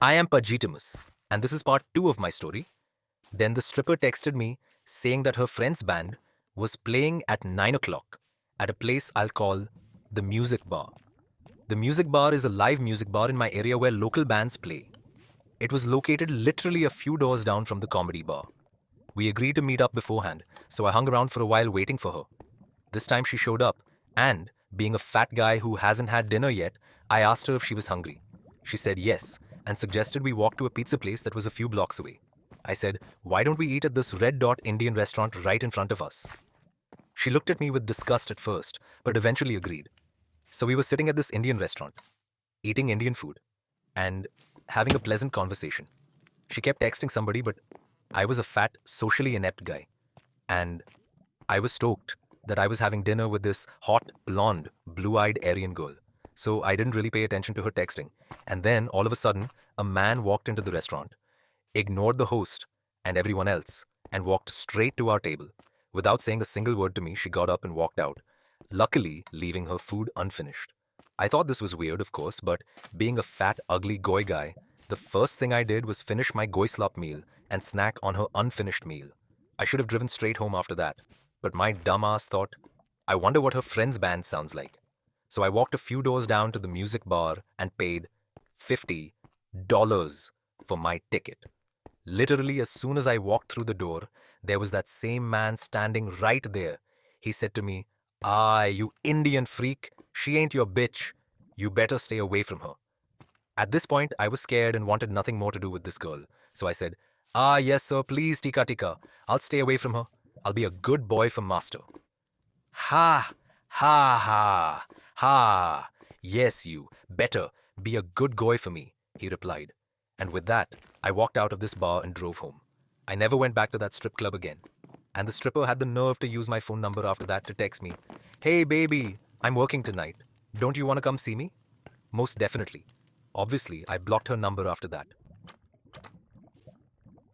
I am Pajeetimus, and this is part 2 of my story. Then the stripper texted me saying that her friend's band was playing at 9 o'clock at a place I'll call the Music Bar. The Music Bar is a live music bar in my area where local bands play. It was located literally a few doors down from the comedy bar. We agreed to meet up beforehand, so I hung around for a while waiting for her. This time she showed up, and, being a fat guy who hasn't had dinner yet, I asked her if she was hungry. She said yes, and suggested we walk to a pizza place that was a few blocks away. I said, why don't we eat at this Red Dot Indian restaurant right in front of us? She looked at me with disgust at first, but eventually agreed. So we were sitting at this Indian restaurant, eating Indian food, and having a pleasant conversation. She kept texting somebody, but I was a fat, socially inept guy. And I was stoked that I was having dinner with this hot, blonde, blue eyed Aryan girl. So I didn't really pay attention to her texting. And then, all of a sudden, a man walked into the restaurant, ignored the host and everyone else, and walked straight to our table. Without saying a single word to me, she got up and walked out, luckily leaving her food unfinished. I thought this was weird, of course, but being a fat, ugly goy guy, the first thing I did was finish my goy slop meal and snack on her unfinished meal. I should have driven straight home after that, but my dumbass thought, I wonder what her friend's band sounds like. So I walked a few doors down to the music bar and paid $50 for my ticket. Literally, as soon as I walked through the door, there was that same man standing right there. He said to me, ah, you Indian freak, she ain't your bitch. You better stay away from her. At this point, I was scared and wanted nothing more to do with this girl. So I said, ah, yes, sir, please, Tika Tika. I'll stay away from her. I'll be a good boy for master. Ha, ha, ha, ha. Yes, you, better, be a good boy for me, he replied. And with that, I walked out of this bar and drove home. I never went back to that strip club again. And the stripper had the nerve to use my phone number after that to text me, hey baby, I'm working tonight. Don't you want to come see me? Most definitely. Obviously, I blocked her number after that.